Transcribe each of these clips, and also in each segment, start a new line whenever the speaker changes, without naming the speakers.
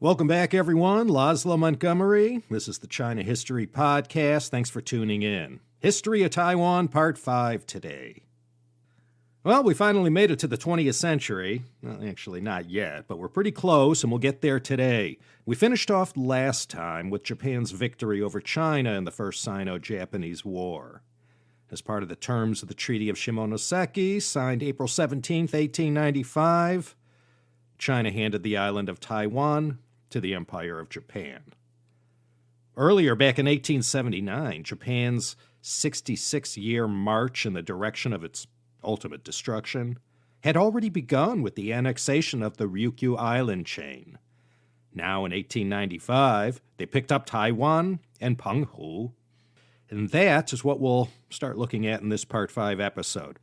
Welcome back, everyone. Laszlo Montgomery. This is the China History Podcast. Thanks for tuning in. History of Taiwan, Part 5 today. Well, we finally made it to the 20th century. Well, actually, not yet, but we're pretty close, and we'll get there today. We finished off last time with Japan's victory over China in the First Sino-Japanese War. As part of the terms of the Treaty of Shimonoseki, signed April 17, 1895, China handed the island of Taiwan to the Empire of Japan. Earlier, back in 1879, Japan's 66-year march in the direction of its ultimate destruction had already begun with the annexation of the Ryukyu Island chain. Now, in 1895, they picked up Taiwan and Penghu, and that is what we'll start looking at in this Part 5 episode.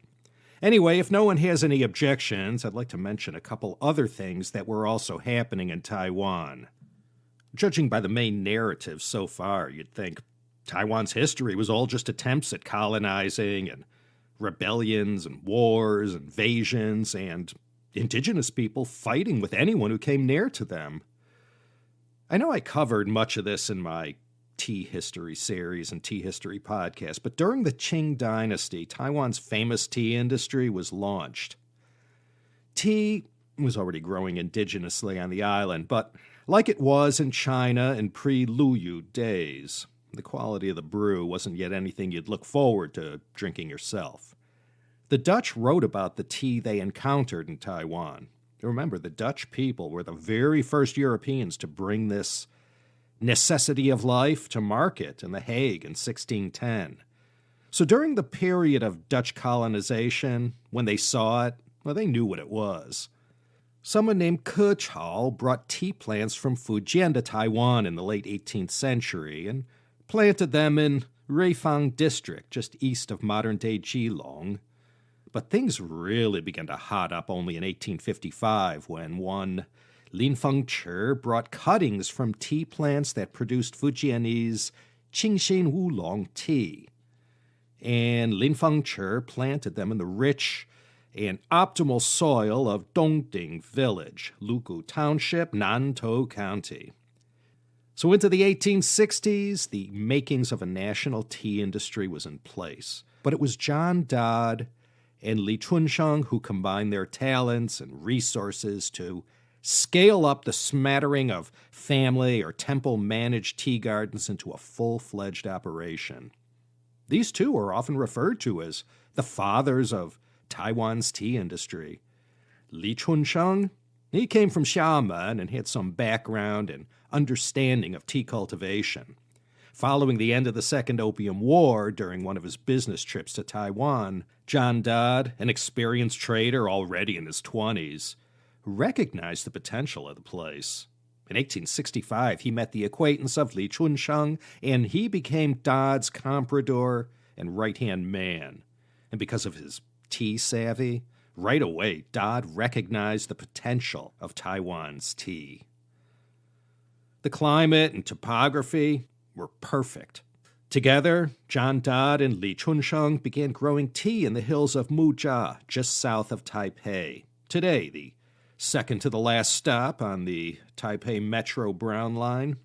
Anyway, if no one has any objections, I'd like to mention a couple other things that were also happening in Taiwan. Judging by the main narrative so far, you'd think Taiwan's history was all just attempts at colonizing and rebellions and wars, invasions, and indigenous people fighting with anyone who came near to them. I know I covered much of this in my Tea History series and Tea History podcast, but during the Qing Dynasty, Taiwan's famous tea industry was launched. Tea was already growing indigenously on the island, but like it was in China in pre-Luyu days, the quality of the brew wasn't yet anything you'd look forward to drinking yourself. The Dutch wrote about the tea they encountered in Taiwan. Remember, the Dutch people were the very first Europeans to bring this necessity of life to market in The Hague in 1610. So during the period of Dutch colonization, when they saw it, well, they knew what it was. Someone named Ke Chao brought tea plants from Fujian to Taiwan in the late 18th century and planted them in Ruifang district, just east of modern-day Geelong. But things really began to hot up only in 1855 when one Lin Fengchi brought cuttings from tea plants that produced Fujianese Qingxin Oolong tea. And Lin Fengchi planted them in the rich and optimal soil of Dongding Village, Lugu Township, Nantou County. So into the 1860s, the makings of a national tea industry was in place. But it was John Dodd and Li Chunsheng who combined their talents and resources to scale up the smattering of family or temple-managed tea gardens into a full-fledged operation. These two are often referred to as the fathers of Taiwan's tea industry. Li Chunsheng, he came from Xiamen and had some background and understanding of tea cultivation. Following the end of the Second Opium War, during one of his business trips to Taiwan, John Dodd, an experienced trader already in his 20s, recognized the potential of the place. In 1865, he met the acquaintance of Li Chunsheng, and he became Dodd's comprador and right-hand man. And because of his tea savvy, right away, Dodd recognized the potential of Taiwan's tea. The climate and topography were perfect. Together, John Dodd and Li Chunsheng began growing tea in the hills of Mujia, just south of Taipei. Today, the second to the last stop on the Taipei Metro Brown Line.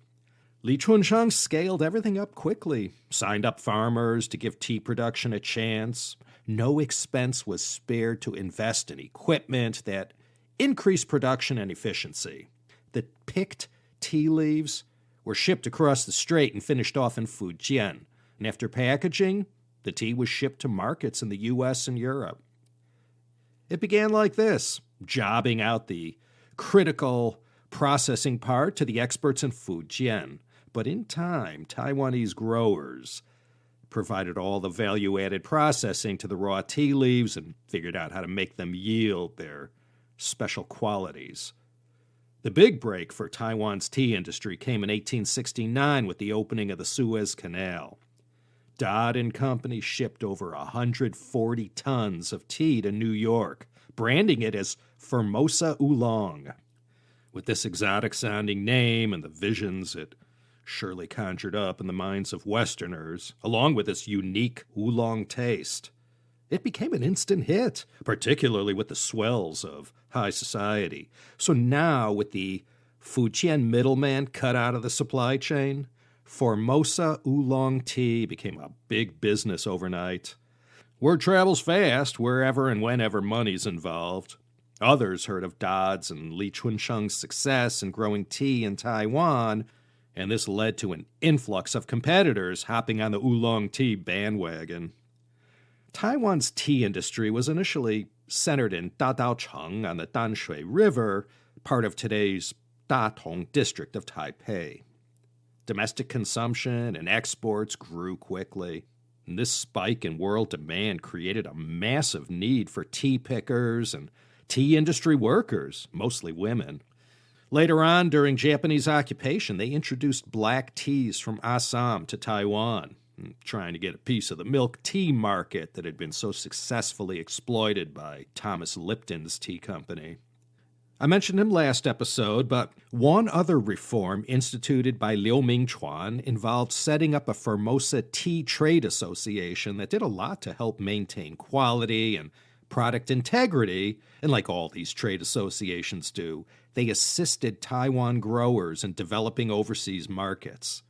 Li Chunsheng scaled everything up quickly, signed up farmers to give tea production a chance. No expense was spared to invest in equipment that increased production and efficiency. The picked tea leaves were shipped across the strait and finished off in Fujian. And after packaging, the tea was shipped to markets in the U.S. and Europe. It began like this, jobbing out the critical processing part to the experts in Fujian. But in time, Taiwanese growers provided all the value-added processing to the raw tea leaves and figured out how to make them yield their special qualities. The big break for Taiwan's tea industry came in 1869 with the opening of the Suez Canal. Dodd and Company shipped over 140 tons of tea to New York, branding it as Formosa Oolong. With this exotic-sounding name and the visions it surely conjured up in the minds of Westerners, along with its unique oolong taste, it became an instant hit, particularly with the swells of high society. So now, with the Fujian middleman cut out of the supply chain. Formosa oolong tea became a big business overnight. Word travels fast wherever and whenever money's involved. Others heard of Dodds and Li Chunsheng's success in growing tea in Taiwan, and this led to an influx of competitors hopping on the oolong tea bandwagon. Taiwan's tea industry was initially centered in Dadaocheng on the Danshui River, part of today's Datong district of Taipei. Domestic consumption and exports grew quickly. And this spike in world demand created a massive need for tea pickers and tea industry workers, mostly women. Later on, during Japanese occupation, they introduced black teas from Assam to Taiwan, trying to get a piece of the milk tea market that had been so successfully exploited by Thomas Lipton's tea company. I mentioned him last episode, but one other reform instituted by Liu Mingchuan involved setting up a Formosa Tea Trade Association that did a lot to help maintain quality and product integrity, and like all these trade associations do, they assisted Taiwan growers in developing overseas markets.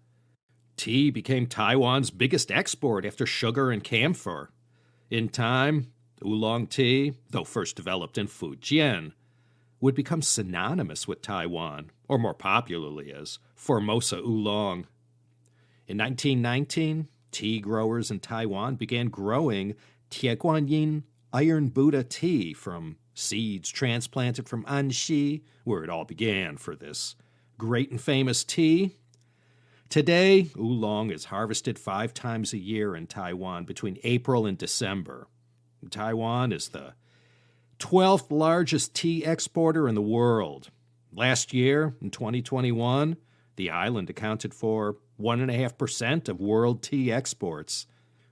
Tea became Taiwan's biggest export after sugar and camphor. In time, oolong tea, though first developed in Fujian, would become synonymous with Taiwan, or more popularly as Formosa oolong. In 1919, tea growers in Taiwan began growing Tieguanyin Iron Buddha tea from seeds transplanted from Anxi, where it all began for this great and famous tea. Today, oolong is harvested 5 times a year in Taiwan between April and December. Taiwan is the 12th largest tea exporter in the world. Last year, in 2021, the island accounted for 1.5% of world tea exports.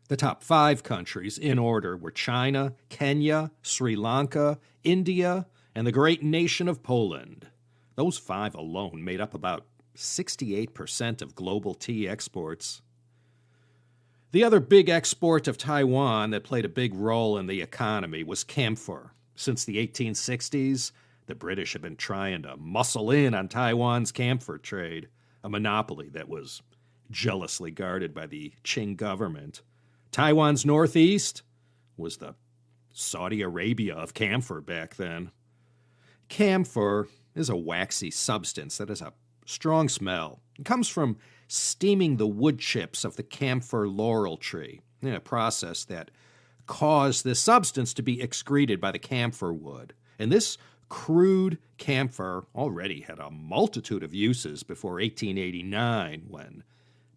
The top 5 countries in order were China, Kenya, Sri Lanka, India, and the great nation of Poland. Those 5 alone made up about 68% of global tea exports. The other big export of Taiwan that played a big role in the economy was camphor. Since the 1860s, the British had been trying to muscle in on Taiwan's camphor trade, a monopoly that was jealously guarded by the Qing government. Taiwan's northeast was the Saudi Arabia of camphor back then. Camphor is a waxy substance that has a strong smell. It comes from steaming the wood chips of the camphor laurel tree, in a process that caused this substance to be excreted by the camphor wood. And this crude camphor already had a multitude of uses before 1889, when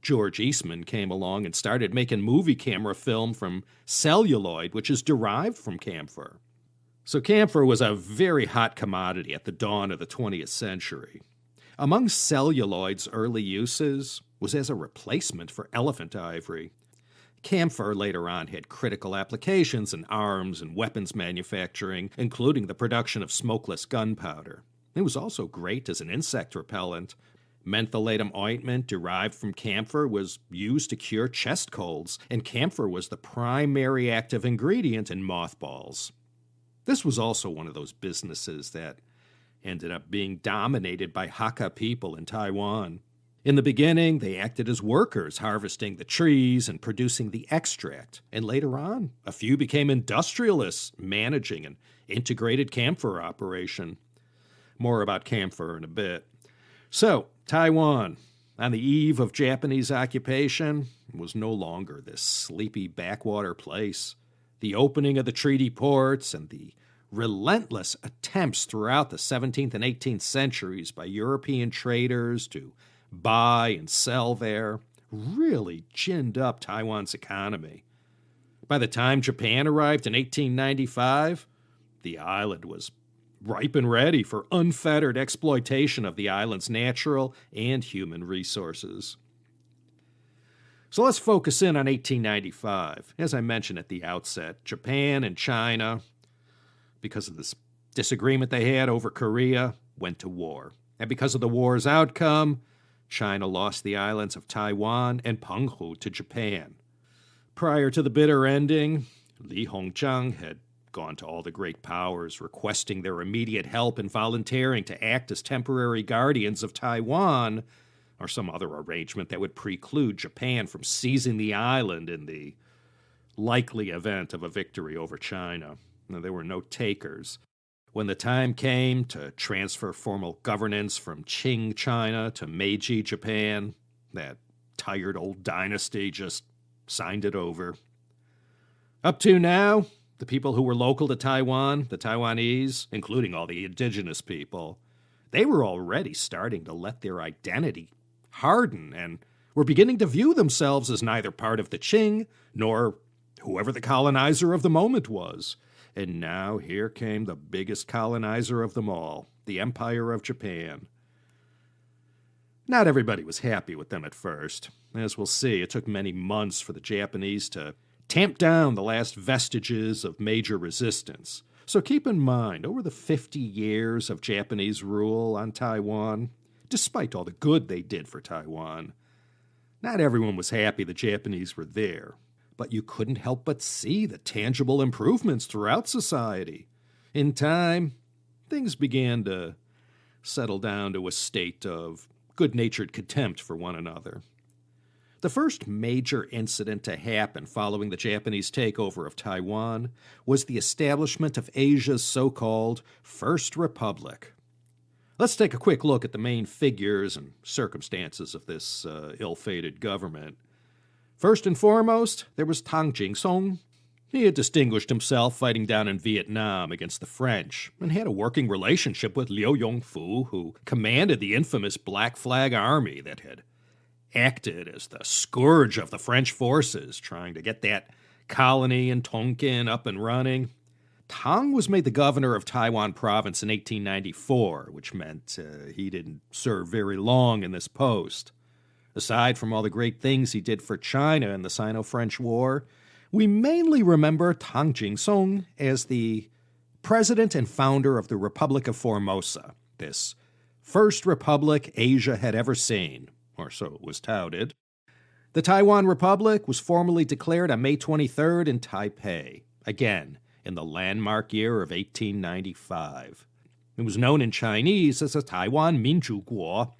George Eastman came along and started making movie camera film from celluloid, which is derived from camphor. So camphor was a very hot commodity at the dawn of the 20th century. Among celluloid's early uses was as a replacement for elephant ivory. Camphor later on had critical applications in arms and weapons manufacturing, including the production of smokeless gunpowder. It was also great as an insect repellent. Mentholatum ointment derived from camphor was used to cure chest colds, and camphor was the primary active ingredient in mothballs. This was also one of those businesses that ended up being dominated by Hakka people in Taiwan. In the beginning, they acted as workers, harvesting the trees and producing the extract. And later on, a few became industrialists, managing an integrated camphor operation. More about camphor in a bit. So, Taiwan, on the eve of Japanese occupation, was no longer this sleepy backwater place. The opening of the treaty ports and the relentless attempts throughout the 17th and 18th centuries by European traders to buy and sell there really ginned up Taiwan's economy. By the time Japan arrived in 1895, the island was ripe and ready for unfettered exploitation of the island's natural and human resources. So let's focus in on 1895. As I mentioned at the outset, Japan and China, because of this disagreement they had over Korea, went to war. And because of the war's outcome, China lost the islands of Taiwan and Penghu to Japan. Prior to the bitter ending, Li Hongzhang had gone to all the great powers requesting their immediate help and volunteering to act as temporary guardians of Taiwan, or some other arrangement that would preclude Japan from seizing the island in the likely event of a victory over China. Now, there were no takers. When the time came to transfer formal governance from Qing China to Meiji Japan, that tired old dynasty just signed it over. Up to now, the people who were local to Taiwan, the Taiwanese, including all the indigenous people, they were already starting to let their identity harden and were beginning to view themselves as neither part of the Qing nor whoever the colonizer of the moment was. And now here came the biggest colonizer of them all, the Empire of Japan. Not everybody was happy with them at first. As we'll see, it took many months for the Japanese to tamp down the last vestiges of major resistance. So keep in mind, over the 50 years of Japanese rule on Taiwan, despite all the good they did for Taiwan, not everyone was happy the Japanese were there. But you couldn't help but see the tangible improvements throughout society. In time, things began to settle down to a state of good-natured contempt for one another. The first major incident to happen following the Japanese takeover of Taiwan was the establishment of Asia's so-called First Republic. Let's take a quick look at the main figures and circumstances of this ill-fated government. First and foremost, there was Tang Jing-song. He had distinguished himself fighting down in Vietnam against the French and had a working relationship with Liu Yongfu, who commanded the infamous Black Flag Army that had acted as the scourge of the French forces, trying to get that colony in Tonkin up and running. Tang was made the governor of Taiwan province in 1894, which meant he didn't serve very long in this post. Aside from all the great things he did for China in the Sino-French War, we mainly remember Tang Jing-song as the president and founder of the Republic of Formosa, this first republic Asia had ever seen, or so it was touted. The Taiwan Republic was formally declared on May 23rd in Taipei, again in the landmark year of 1895. It was known in Chinese as the Taiwan Minzhuguo.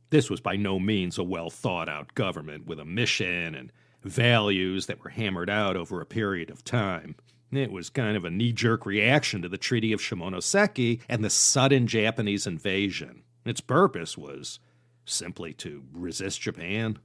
This was by no means a well-thought-out government with a mission and values that were hammered out over a period of time. It was kind of a knee-jerk reaction to the Treaty of Shimonoseki and the sudden Japanese invasion. Its purpose was simply to resist Japan.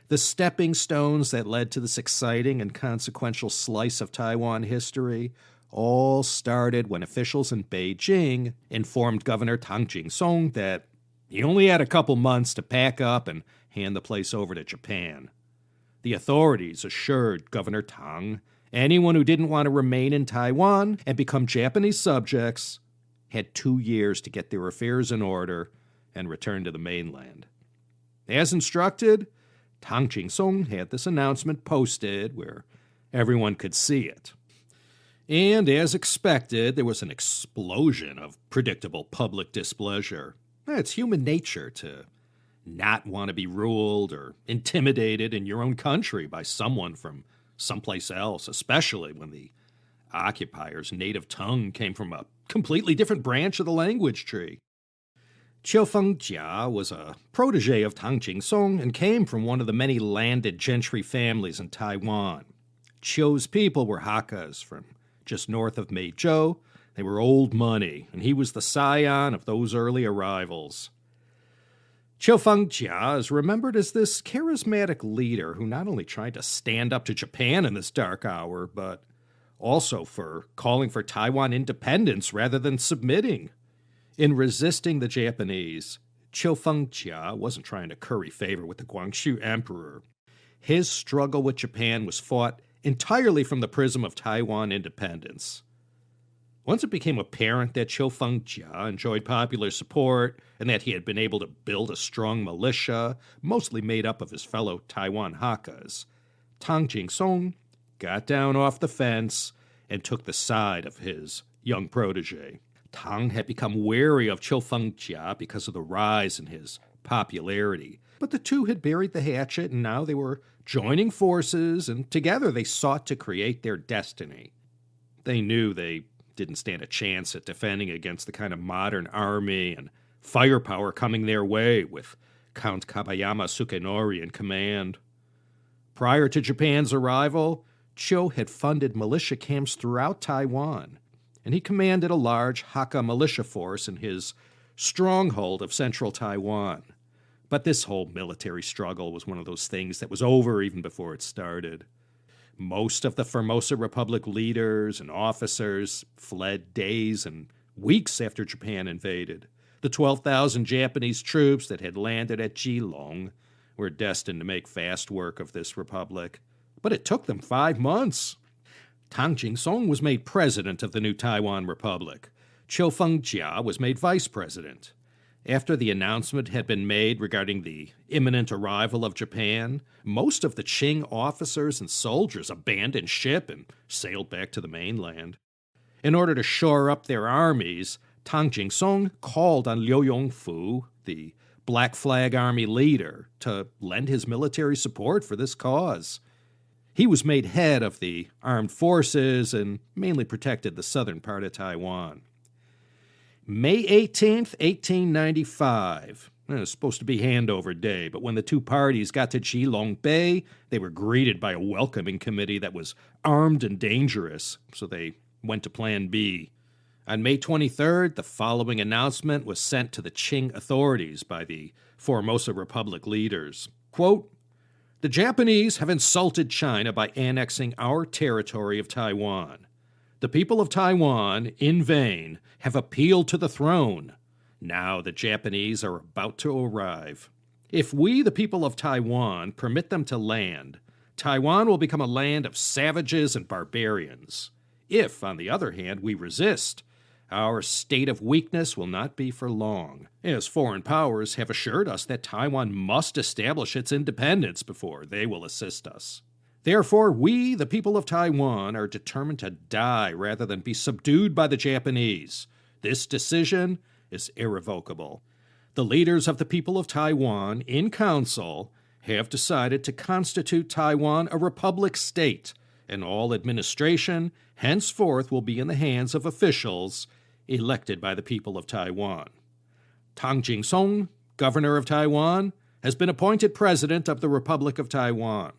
The stepping stones that led to this exciting and consequential slice of Taiwan history all started when officials in Beijing informed Governor Tang Jing-song that he only had a couple months to pack up and hand the place over to Japan. The authorities assured Governor Tang anyone who didn't want to remain in Taiwan and become Japanese subjects had 2 years to get their affairs in order and return to the mainland. As instructed, Tang Jing-song had this announcement posted where everyone could see it. And as expected, there was an explosion of predictable public displeasure. It's human nature to not want to be ruled or intimidated in your own country by someone from someplace else, especially when the occupier's native tongue came from a completely different branch of the language tree. Qiu Fengjia was a protege of Tang Jing-song and came from one of the many landed gentry families in Taiwan. Qiu's people were Hakkas from just north of Meizhou. They were old money, and he was the scion of those early arrivals. Qiu Fengjia is remembered as this charismatic leader who not only tried to stand up to Japan in this dark hour, but also for calling for Taiwan independence rather than submitting. In resisting the Japanese, Qiu Fengjia wasn't trying to curry favor with the Guangxu Emperor. His struggle with Japan was fought entirely from the prism of Taiwan independence. Once it became apparent that Qiu Fengjia enjoyed popular support and that he had been able to build a strong militia, mostly made up of his fellow Taiwan Hakkas, Tang Jing-song got down off the fence and took the side of his young protege. Tang had become wary of Qiu Fengjia because of the rise in his popularity, but the two had buried the hatchet and now they were joining forces, and together they sought to create their destiny. They knew they didn't stand a chance at defending against the kind of modern army and firepower coming their way with Count Kabayama Sukenori in command. Prior to Japan's arrival, Chiu had funded militia camps throughout Taiwan, and he commanded a large Hakka militia force in his stronghold of central Taiwan. But this whole military struggle was one of those things that was over even before it started. Most of the Formosa Republic leaders and officers fled days and weeks after Japan invaded. The 12,000 Japanese troops that had landed at Geelong were destined to make fast work of this republic. But it took them 5 months. Tang Jing-song was made president of the new Taiwan Republic. Chiu Feng-jia was made vice president. After the announcement had been made regarding the imminent arrival of Japan, most of the Qing officers and soldiers abandoned ship and sailed back to the mainland. In order to shore up their armies, Tang Jing-song called on Liu Yongfu, the Black Flag Army leader, to lend his military support for this cause. He was made head of the armed forces and mainly protected the southern part of Taiwan. May 18th, 1895. It was supposed to be handover day, but when the two parties got to Geelong Bay, they were greeted by a welcoming committee that was armed and dangerous, so they went to Plan B. On May 23rd, the following announcement was sent to the Qing authorities by the Formosa Republic leaders. Quote, "The Japanese have insulted China by annexing our territory of Taiwan. The people of Taiwan, in vain, have appealed to the throne. Now the Japanese are about to arrive. If we, the people of Taiwan, permit them to land, Taiwan will become a land of savages and barbarians. If, on the other hand, we resist, our state of weakness will not be for long, as foreign powers have assured us that Taiwan must establish its independence before they will assist us. Therefore, we, the people of Taiwan, are determined to die rather than be subdued by the Japanese. This decision is irrevocable. The leaders of the people of Taiwan, in council, have decided to constitute Taiwan a republic state, and all administration henceforth will be in the hands of officials elected by the people of Taiwan. Tang Jing-song, governor of Taiwan, has been appointed president of the Republic of Taiwan.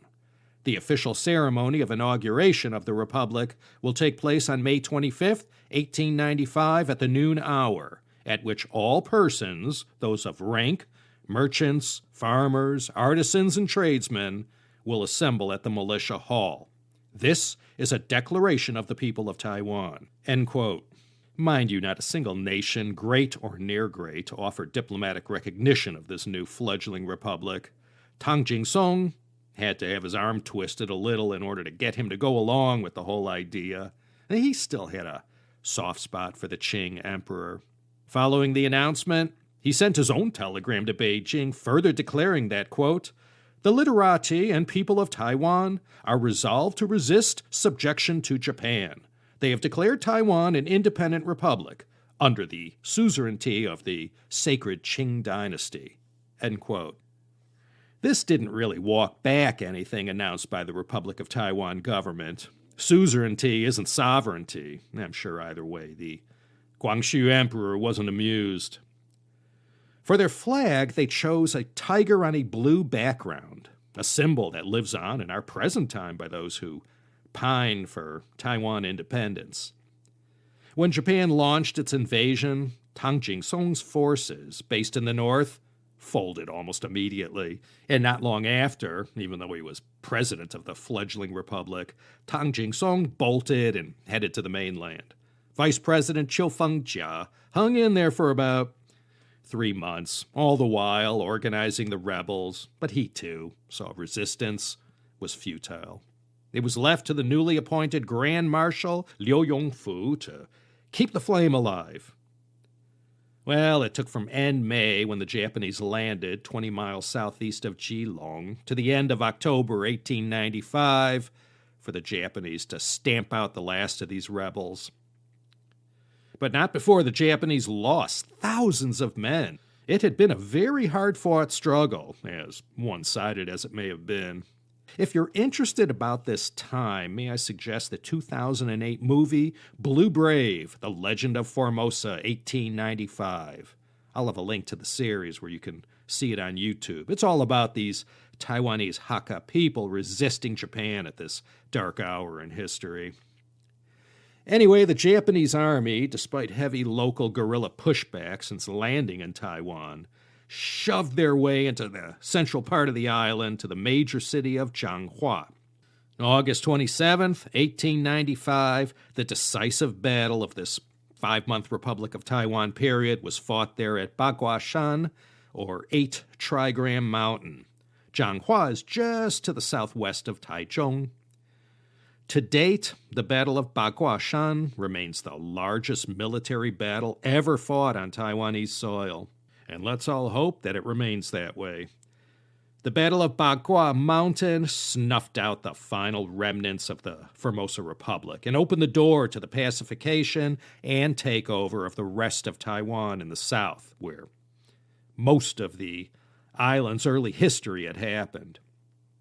The official ceremony of inauguration of the Republic will take place on May 25th, 1895 at the noon hour, at which all persons, those of rank, merchants, farmers, artisans, and tradesmen, will assemble at the Militia Hall. This is a declaration of the people of Taiwan." End quote. Mind you, not a single nation, great or near great, offered diplomatic recognition of this new fledgling republic. Tang Jing-song had to have his arm twisted a little in order to get him to go along with the whole idea. And he still had a soft spot for the Qing emperor. Following the announcement, he sent his own telegram to Beijing, further declaring that, quote, "The literati and people of Taiwan are resolved to resist subjection to Japan. They have declared Taiwan an independent republic under the suzerainty of the sacred Qing dynasty." End quote. This didn't really walk back anything announced by the Republic of Taiwan government. Suzerainty isn't sovereignty. I'm sure either way, the Guangxu emperor wasn't amused. For their flag, they chose a tiger on a blue background, a symbol that lives on in our present time by those who pine for Taiwan independence. When Japan launched its invasion, Tang Jing-song's forces, based in the north, folded almost immediately. And not long after, even though he was president of the fledgling republic, Tang Jing-song bolted and headed to the mainland. Vice President Chiu Feng-jia hung in there for about 3 months, all the while organizing the rebels, but he too saw resistance was futile. It was left to the newly appointed Grand Marshal Liu Yongfu to keep the flame alive. Well, it took from end May, when the Japanese landed 20 miles southeast of Geelong, to the end of October 1895 for the Japanese to stamp out the last of these rebels. But not before the Japanese lost thousands of men. It had been a very hard-fought struggle, as one-sided as it may have been. If you're interested about this time, may I suggest the 2008 movie Blue Brave, The Legend of Formosa, 1895. I'll have a link to the series where you can see it on YouTube. It's all about these Taiwanese Hakka people resisting Japan at this dark hour in history. Anyway, the Japanese army, despite heavy local guerrilla pushback since landing in Taiwan, shoved their way into the central part of the island to the major city of Changhua. August 27th, 1895, the decisive battle of this 5-month Republic of Taiwan period was fought there at Baguashan, or 8 Trigram Mountain. Changhua is just to the southwest of Taichung. To date, the Battle of Baguashan remains the largest military battle ever fought on Taiwanese soil, and let's all hope that it remains that way. The Battle of Bagua Mountain snuffed out the final remnants of the Formosa Republic and opened the door to the pacification and takeover of the rest of Taiwan in the south, where most of the island's early history had happened.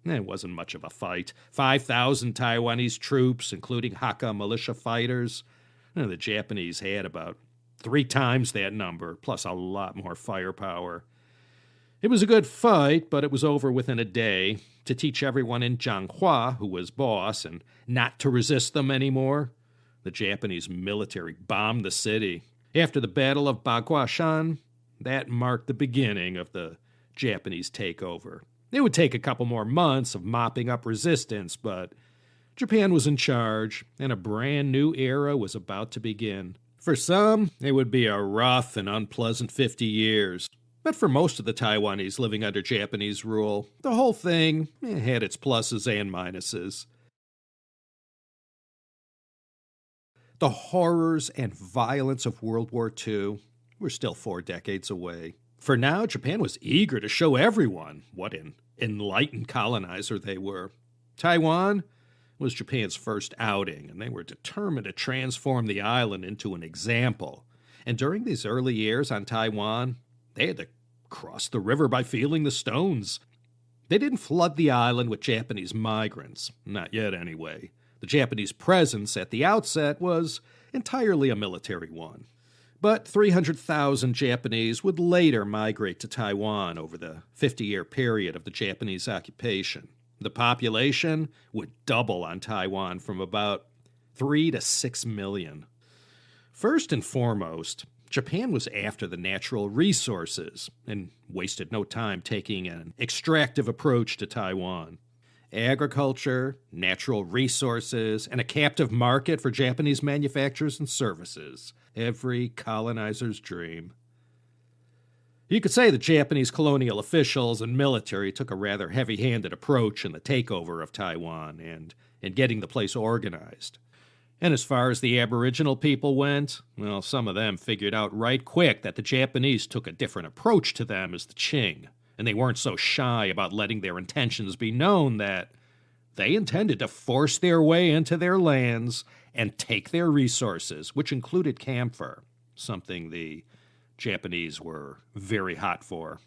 It wasn't much of a fight. 5,000 Taiwanese troops, including Hakka militia fighters. The Japanese had about 3 times that number, plus a lot more firepower. It was a good fight, but it was over within a day. To teach everyone in Changhua, who was boss, and not to resist them anymore, the Japanese military bombed the city. After the Battle of Baguashan, that marked the beginning of the Japanese takeover. It would take a couple more months of mopping up resistance, but Japan was in charge, and a brand new era was about to begin. For some, it would be a rough and unpleasant 50 years. But for most of the Taiwanese living under Japanese rule, the whole thing had its pluses and minuses. The horrors and violence of World War II were still 4 decades away. For now, Japan was eager to show everyone what an enlightened colonizer they were. Taiwan was Japan's first outing, and they were determined to transform the island into an example. And during these early years on Taiwan, they had to cross the river by feeling the stones. They didn't flood the island with Japanese migrants, not yet anyway. The Japanese presence at the outset was entirely a military one. But 300,000 Japanese would later migrate to Taiwan over the 50-year period of the Japanese occupation. The population would double on Taiwan from about 3 to 6 million. First and foremost, Japan was after the natural resources and wasted no time taking an extractive approach to Taiwan. Agriculture, natural resources, and a captive market for Japanese manufacturers and services. Every colonizer's dream. You could say the Japanese colonial officials and military took a rather heavy-handed approach in the takeover of Taiwan and in getting the place organized. And as far as the Aboriginal people went, well, some of them figured out right quick that the Japanese took a different approach to them as the Qing, and they weren't so shy about letting their intentions be known that they intended to force their way into their lands and take their resources, which included camphor, something the Japanese were very hot for.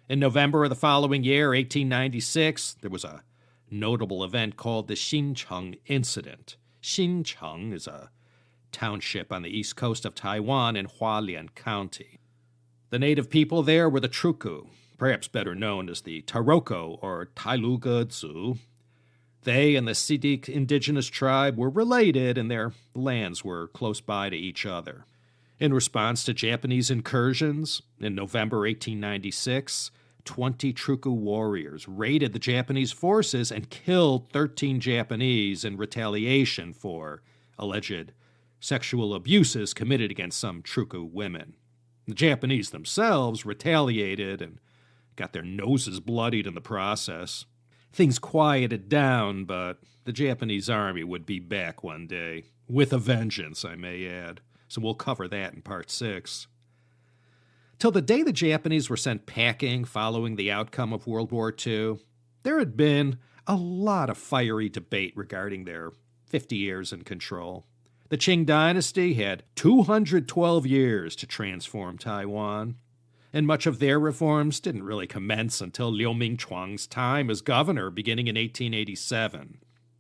In November of the following year, 1896, there was a notable event called the Xincheng Incident. Xincheng is a township on the east coast of Taiwan in Hualien County. The native people there were the Truku, perhaps better known as the Taroko or Tailuga-Zu. They and the Sidik indigenous tribe were related, and their lands were close by to each other. In response to Japanese incursions, in November 1896, 20 Truku warriors raided the Japanese forces and killed 13 Japanese in retaliation for alleged sexual abuses committed against some Truku women. The Japanese themselves retaliated and got their noses bloodied in the process. Things quieted down, but the Japanese army would be back one day. With a vengeance, I may add. So we'll cover that in Part 6. Till the day the Japanese were sent packing following the outcome of World War II, there had been a lot of fiery debate regarding their 50 years in control. The Qing dynasty had 212 years to transform Taiwan. and much of their reforms didn't really commence until Liu Mingchuang's time as governor beginning in 1887.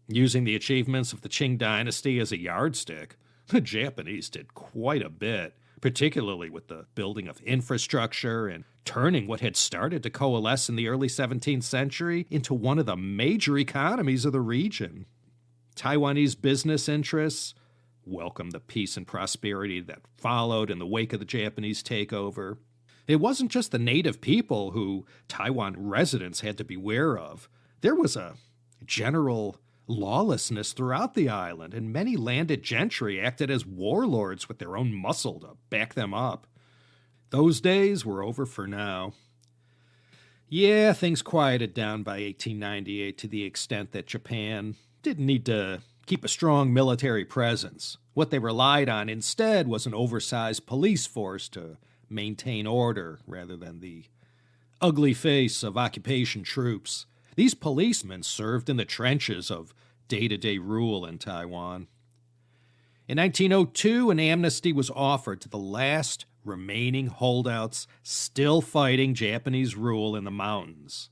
Using the achievements of the Qing dynasty as a yardstick, the Japanese did quite a bit, particularly with the building of infrastructure and turning what had started to coalesce in the early 17th century into one of the major economies of the region. Taiwanese business interests welcomed the peace and prosperity that followed in the wake of the Japanese takeover. It wasn't just the native people who Taiwan residents had to beware of. There was a general lawlessness throughout the island, and many landed gentry acted as warlords with their own muscle to back them up. Those days were over for now. Yeah, things quieted down by 1898 to the extent that Japan didn't need to keep a strong military presence. What they relied on instead was an oversized police force to maintain order rather than the ugly face of occupation troops. These policemen served in the trenches of day-to-day rule in Taiwan. In 1902, an amnesty was offered to the last remaining holdouts still fighting Japanese rule in the mountains.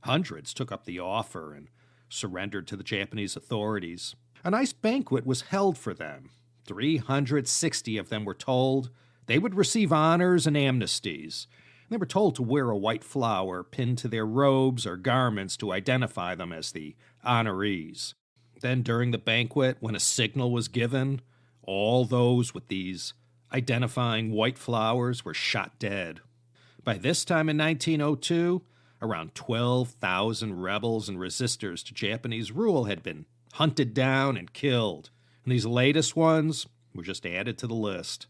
Hundreds took up the offer and surrendered to the Japanese authorities. A nice banquet was held for them. 360 of them were told they would receive honors and amnesties. They were told to wear a white flower pinned to their robes or garments to identify them as the honorees. Then during the banquet, when a signal was given, all those with these identifying white flowers were shot dead. By this time in 1902, around 12,000 rebels and resistors to Japanese rule had been hunted down and killed, and these latest ones were just added to the list.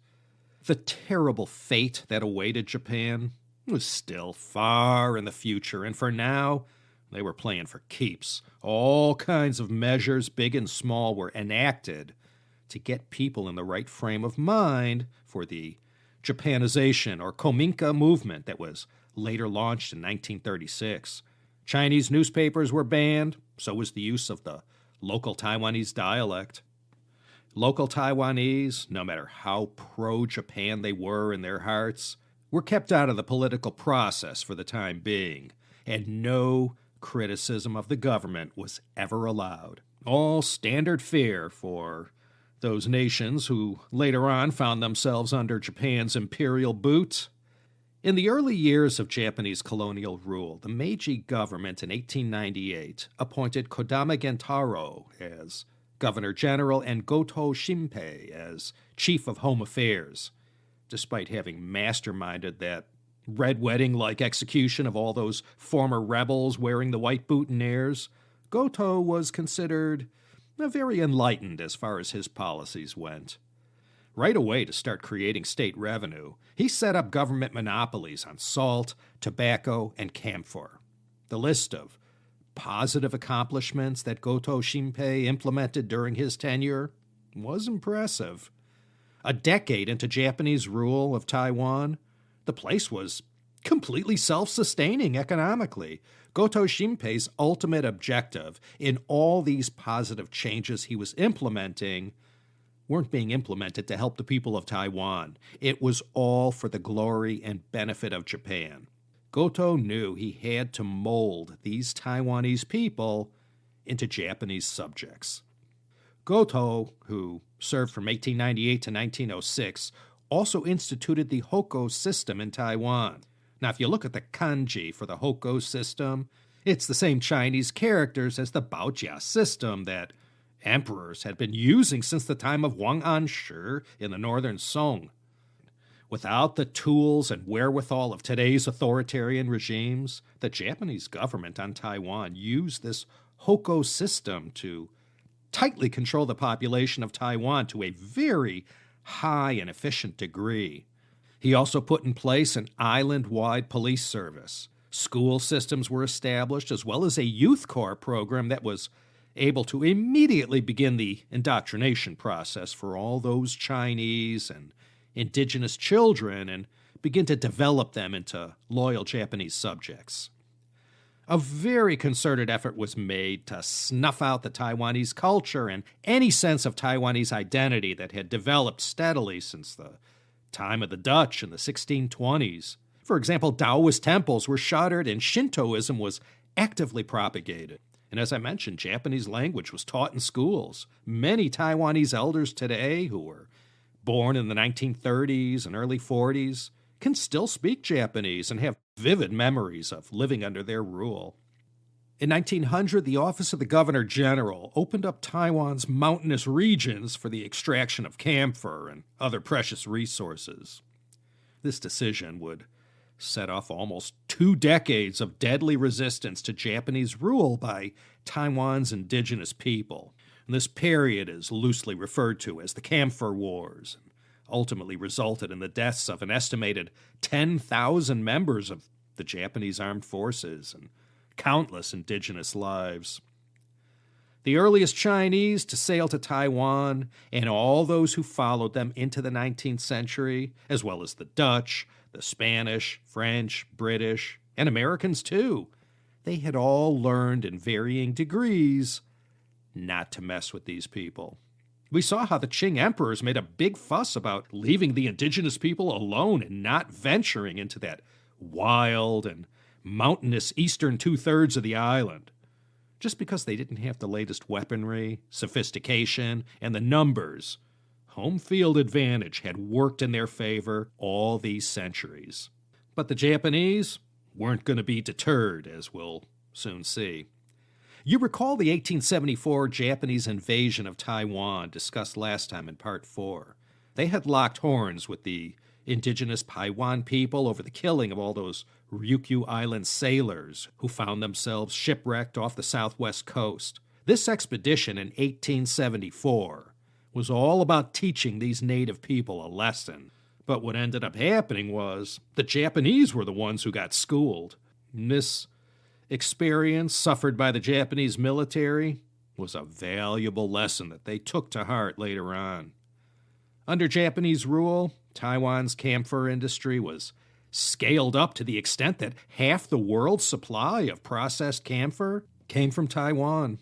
The terrible fate that awaited Japan was still far in the future, and for now, they were playing for keeps. All kinds of measures, big and small, were enacted to get people in the right frame of mind for the Japanization or Kominka movement that was later launched in 1936. Chinese newspapers were banned, so was the use of the local Taiwanese dialect. Local Taiwanese, no matter how pro-Japan they were in their hearts, were kept out of the political process for the time being, and no criticism of the government was ever allowed. All standard fare for those nations who later on found themselves under Japan's imperial boot. In the early years of Japanese colonial rule, the Meiji government in 1898 appointed Kodama Gentaro as Governor General and Goto Shimpei as Chief of Home Affairs. Despite having masterminded that red wedding-like execution of all those former rebels wearing the white boutonnieres, Goto was considered very enlightened as far as his policies went. Right away, to start creating state revenue, he set up government monopolies on salt, tobacco, and camphor. The list of positive accomplishments that Goto Shimpei implemented during his tenure was impressive. A decade into Japanese rule of Taiwan, the place was completely self-sustaining economically. Goto Shimpei's ultimate objective in all these positive changes he was implementing weren't being implemented to help the people of Taiwan. It was all for the glory and benefit of Japan. Goto knew he had to mold these Taiwanese people into Japanese subjects. Goto, who served from 1898 to 1906, also instituted the Hoko system in Taiwan. Now, if you look at the kanji for the Hoko system, it's the same Chinese characters as the Baojia system that emperors had been using since the time of Wang Anshi in the northern Song. Without the tools and wherewithal of today's authoritarian regimes, the Japanese government on Taiwan used this Hoko system to tightly control the population of Taiwan to a very high and efficient degree. He also put in place an island-wide police service. School systems were established, as well as a youth corps program that was able to immediately begin the indoctrination process for all those Chinese and indigenous children and begin to develop them into loyal Japanese subjects. A very concerted effort was made to snuff out the Taiwanese culture and any sense of Taiwanese identity that had developed steadily since the time of the Dutch in the 1620s. For example, Taoist temples were shuttered and Shintoism was actively propagated. And as I mentioned, Japanese language was taught in schools. Many Taiwanese elders today who were born in the 1930s and early 40s can still speak Japanese and have vivid memories of living under their rule. In 1900, the Office of the Governor General opened up Taiwan's mountainous regions for the extraction of camphor and other precious resources. This decision would set off almost 2 decades of deadly resistance to Japanese rule by Taiwan's indigenous people. And this period is loosely referred to as the Camphor Wars, and ultimately resulted in the deaths of an estimated 10,000 members of the Japanese armed forces and countless indigenous lives. The earliest Chinese to sail to Taiwan, and all those who followed them into the 19th century, as well as the Dutch, the Spanish, French, British, and Americans too, they had all learned in varying degrees not to mess with these people. We saw how the Qing emperors made a big fuss about leaving the indigenous people alone and not venturing into that wild and mountainous eastern 2/3 of the island, just because they didn't have the latest weaponry, sophistication, and the numbers. Home field advantage had worked in their favor all these centuries. But the Japanese weren't going to be deterred, as we'll soon see. You recall the 1874 Japanese invasion of Taiwan discussed last time in Part 4. They had locked horns with the indigenous Taiwan people over the killing of all those Ryukyu Island sailors who found themselves shipwrecked off the southwest coast. This expedition in 1874 was all about teaching these native people a lesson. But what ended up happening was the Japanese were the ones who got schooled. And this experience suffered by the Japanese military was a valuable lesson that they took to heart later on. Under Japanese rule, Taiwan's camphor industry was scaled up to the extent that half the world's supply of processed camphor came from Taiwan.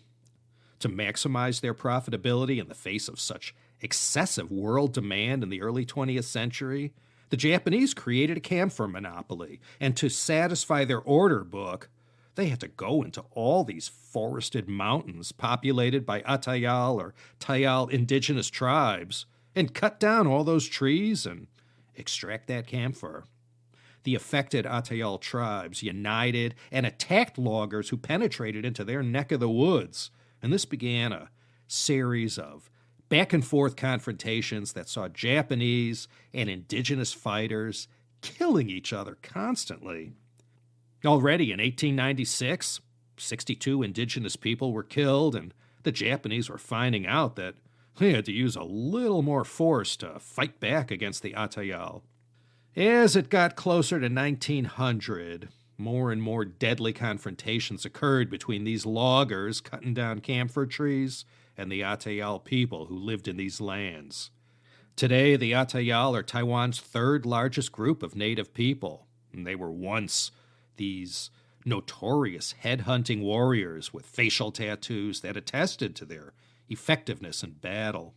To maximize their profitability in the face of such excessive world demand in the early 20th century, the Japanese created a camphor monopoly, and to satisfy their order book, they had to go into all these forested mountains populated by Atayal or Tayal indigenous tribes and cut down all those trees and extract that camphor. The affected Atayal tribes united and attacked loggers who penetrated into their neck of the woods, and this began a series of back-and-forth confrontations that saw Japanese and indigenous fighters killing each other constantly. Already in 1896, 62 indigenous people were killed, and the Japanese were finding out that they had to use a little more force to fight back against the Atayal. As it got closer to 1900, more and more deadly confrontations occurred between these loggers cutting down camphor trees and the Atayal people who lived in these lands. Today, the Atayal are Taiwan's third largest group of native people, and they were once these notorious head-hunting warriors with facial tattoos that attested to their effectiveness in battle.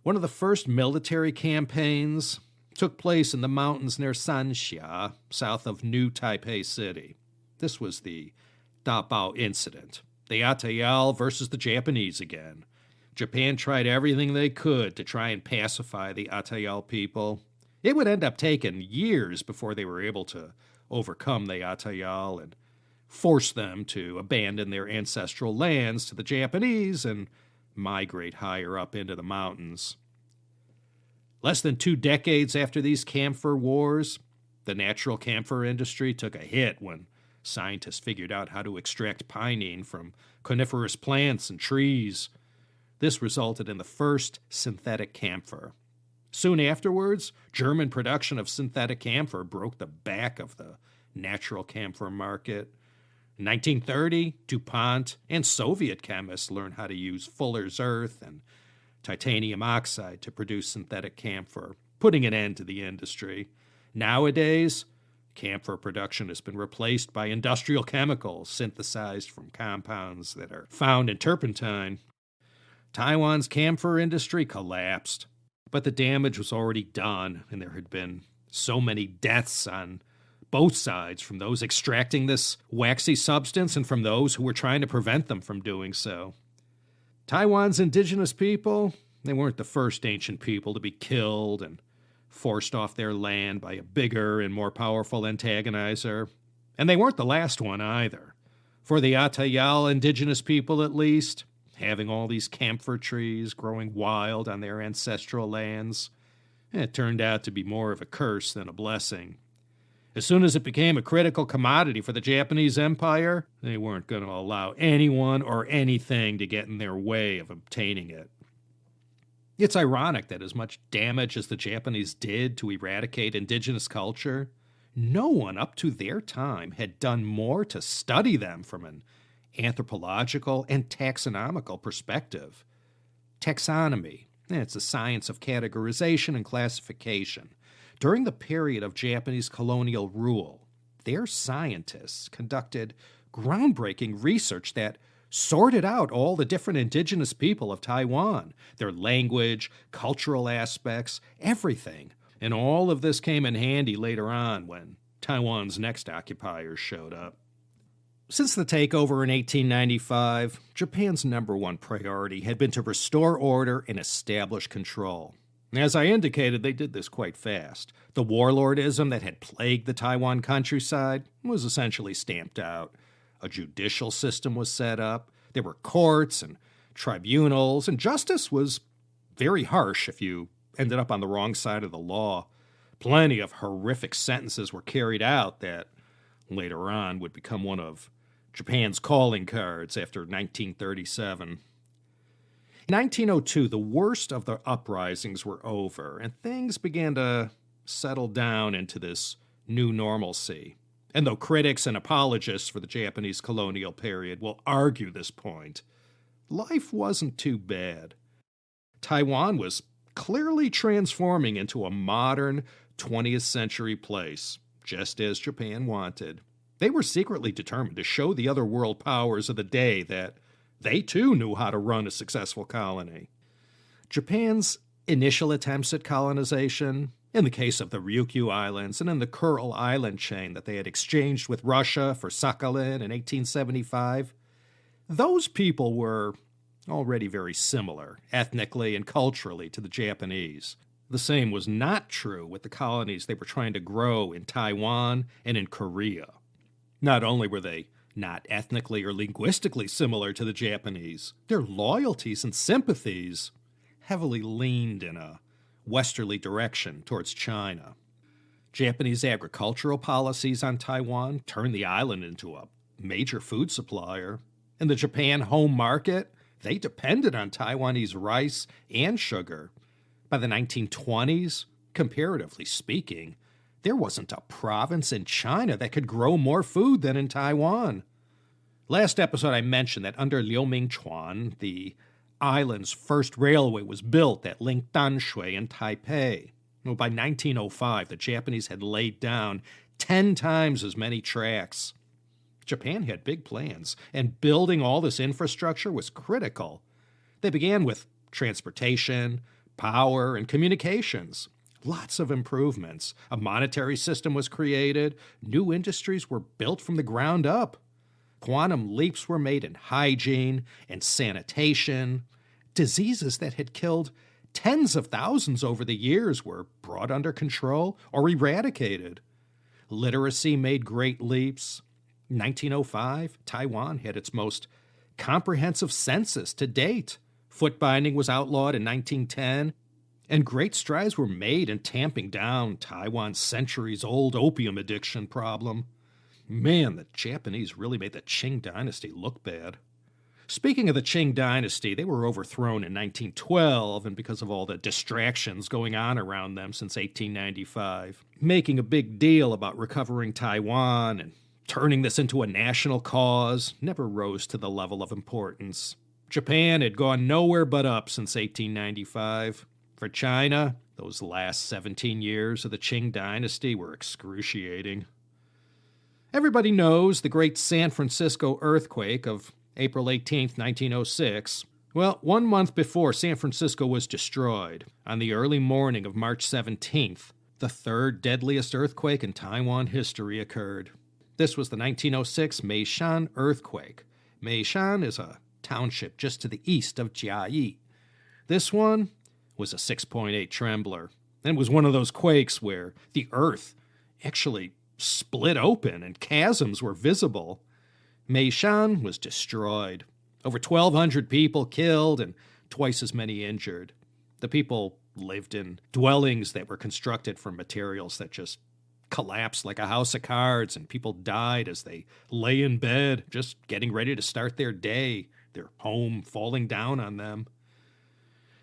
One of the first military campaigns took place in the mountains near Sanxia, south of New Taipei City. This was the Dabao incident. The Atayal versus the Japanese again. Japan tried everything they could to try and pacify the Atayal people. It would end up taking years before they were able to overcome the Atayal and force them to abandon their ancestral lands to the Japanese and migrate higher up into the mountains. Less than 2 decades after these camphor wars, the natural camphor industry took a hit when scientists figured out how to extract pinene from coniferous plants and trees. This resulted in the first synthetic camphor. Soon afterwards, German production of synthetic camphor broke the back of the natural camphor market. In 1930, DuPont and Soviet chemists learned how to use Fuller's earth and titanium oxide to produce synthetic camphor, putting an end to the industry. Nowadays, camphor production has been replaced by industrial chemicals synthesized from compounds that are found in turpentine. Taiwan's camphor industry collapsed, but the damage was already done, and there had been so many deaths on both sides, from those extracting this waxy substance and from those who were trying to prevent them from doing so. Taiwan's indigenous people, they weren't the first ancient people to be killed and forced off their land by a bigger and more powerful antagonizer. And they weren't the last one either. For the Atayal indigenous people, at least, having all these camphor trees growing wild on their ancestral lands, it turned out to be more of a curse than a blessing. As soon as it became a critical commodity for the Japanese Empire, they weren't going to allow anyone or anything to get in their way of obtaining it. It's ironic that as much damage as the Japanese did to eradicate indigenous culture, no one up to their time had done more to study them from an anthropological and taxonomical perspective. Taxonomy, it's a science of categorization and classification. During the period of Japanese colonial rule, their scientists conducted groundbreaking research that sorted out all the different indigenous people of Taiwan, their language, cultural aspects, everything. And all of this came in handy later on when Taiwan's next occupiers showed up. Since the takeover in 1895, Japan's number one priority had been to restore order and establish control. As I indicated, they did this quite fast. The warlordism that had plagued the Taiwan countryside was essentially stamped out. A judicial system was set up. There were courts and tribunals, and justice was very harsh if you ended up on the wrong side of the law. Plenty of horrific sentences were carried out that later on would become one of Japan's calling cards after 1937. In 1902, the worst of the uprisings were over, and things began to settle down into this new normalcy. And though critics and apologists for the Japanese colonial period will argue this point, life wasn't too bad. Taiwan was clearly transforming into a modern 20th century place, just as Japan wanted. They were secretly determined to show the other world powers of the day that they too knew how to run a successful colony. Japan's initial attempts at colonization, in the case of the Ryukyu Islands and in the Kuril Island chain that they had exchanged with Russia for Sakhalin in 1875, those people were already very similar, ethnically and culturally, to the Japanese. The same was not true with the colonies they were trying to grow in Taiwan and in Korea. Not only were they not ethnically or linguistically similar to the Japanese, their loyalties and sympathies heavily leaned in a westerly direction towards China. Japanese agricultural policies on Taiwan turned the island into a major food supplier. In the Japan home market, they depended on Taiwanese rice and sugar. By the 1920s, comparatively speaking, there wasn't a province in China that could grow more food than in Taiwan. Last episode I mentioned that under Liu Mingchuan, the island's first railway was built at Lingdanshui in Taipei. Well, by 1905, the Japanese had laid down 10 times as many tracks. Japan had big plans, and building all this infrastructure was critical. They began with transportation, power, and communications. Lots of improvements. A monetary system was created. New industries were built from the ground up. Quantum leaps were made in hygiene and sanitation. Diseases that had killed tens of thousands over the years were brought under control or eradicated. Literacy made great leaps. In 1905, Taiwan had its most comprehensive census to date. Foot binding was outlawed in 1910, and great strides were made in tamping down Taiwan's centuries-old opium addiction problem. Man, the Japanese really made the Qing dynasty look bad. Speaking of the Qing dynasty, they were overthrown in 1912, and because of all the distractions going on around them since 1895, making a big deal about recovering Taiwan and turning this into a national cause never rose to the level of importance. Japan had gone nowhere but up since 1895. For China, those last 17 years of the Qing dynasty were excruciating. Everybody knows the great San Francisco earthquake of April 18, 1906. Well, 1 month before San Francisco was destroyed, on the early morning of March 17th, the third deadliest earthquake in Taiwan history occurred. This was the 1906 Meishan earthquake. Meishan is a township just to the east of Jiayi. This one was a 6.8 trembler, and it was one of those quakes where the earth actually split open and chasms were visible. Meishan was destroyed. Over 1,200 people killed and twice as many injured. The people lived in dwellings that were constructed from materials that just collapsed like a house of cards, and people died as they lay in bed, just getting ready to start their day, their home falling down on them.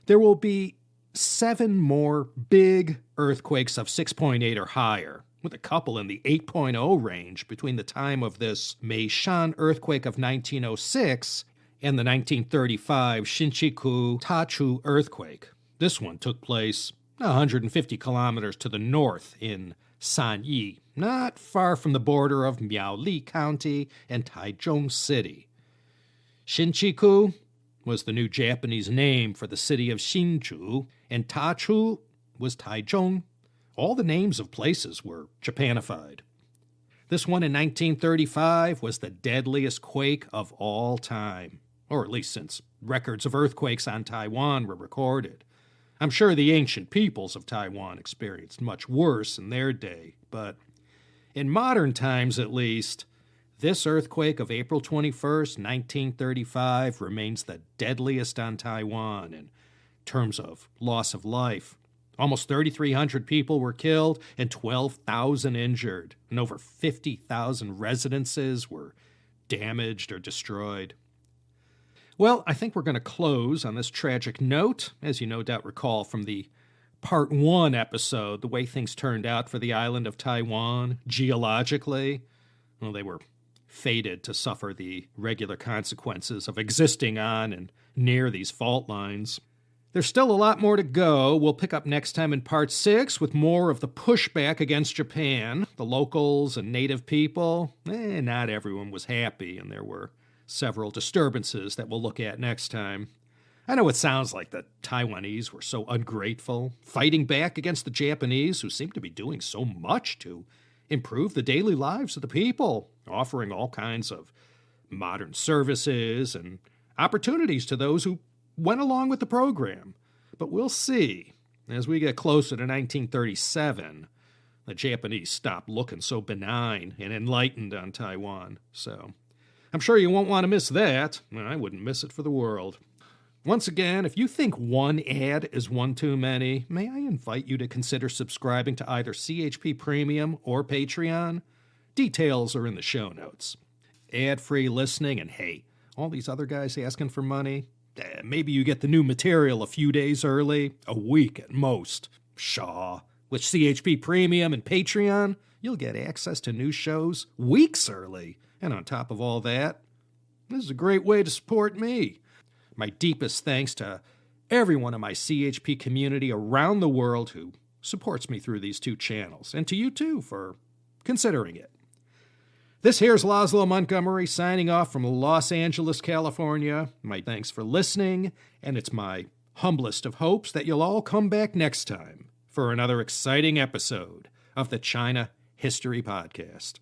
There will be 7 more big earthquakes of 6.8 or higher, with a couple in the 8.0 range between the time of this Meishan earthquake of 1906 and the 1935 Shinchiku Tachu earthquake. This one took place 150 kilometers to the north in Sanyi, not far from the border of Miaoli County and Taichung City. Shinchiku was the new Japanese name for the city of Hsinchu, and Tachu was Taichung. All the names of places were Japanified. This one in 1935 was the deadliest quake of all time, or at least since records of earthquakes on Taiwan were recorded. I'm sure the ancient peoples of Taiwan experienced much worse in their day, but in modern times at least, this earthquake of April 21st, 1935 remains the deadliest on Taiwan in terms of loss of life. Almost 3,300 people were killed and 12,000 injured, and over 50,000 residences were damaged or destroyed. Well, I think we're going to close on this tragic note, as you no doubt recall from the Part 1 episode, the way things turned out for the island of Taiwan geologically. Well, they were fated to suffer the regular consequences of existing on and near these fault lines. There's still a lot more to go. We'll pick up next time in Part 6 with more of the pushback against Japan. The locals and native people, not everyone was happy, and there were several disturbances that we'll look at next time. I know it sounds like the Taiwanese were so ungrateful, fighting back against the Japanese, who seem to be doing so much to improve the daily lives of the people, offering all kinds of modern services and opportunities to those who went along with the program. But we'll see. As we get closer to 1937, the Japanese stopped looking so benign and enlightened on Taiwan. So I'm sure you won't want to miss that. I wouldn't miss it for the world. Once again, if you think one ad is one too many, may I invite you to consider subscribing to either CHP Premium or Patreon? Details are in the show notes. Ad-free listening, and hey, all these other guys asking for money, maybe you get the new material a few days early, a week at most. Pshaw. With CHP Premium and Patreon, you'll get access to new shows weeks early. And on top of all that, this is a great way to support me. My deepest thanks to everyone in my CHP community around the world who supports me through these 2 channels, and to you too for considering it. This here's Laszlo Montgomery signing off from Los Angeles, California. My thanks for listening, and it's my humblest of hopes that you'll all come back next time for another exciting episode of the China History Podcast.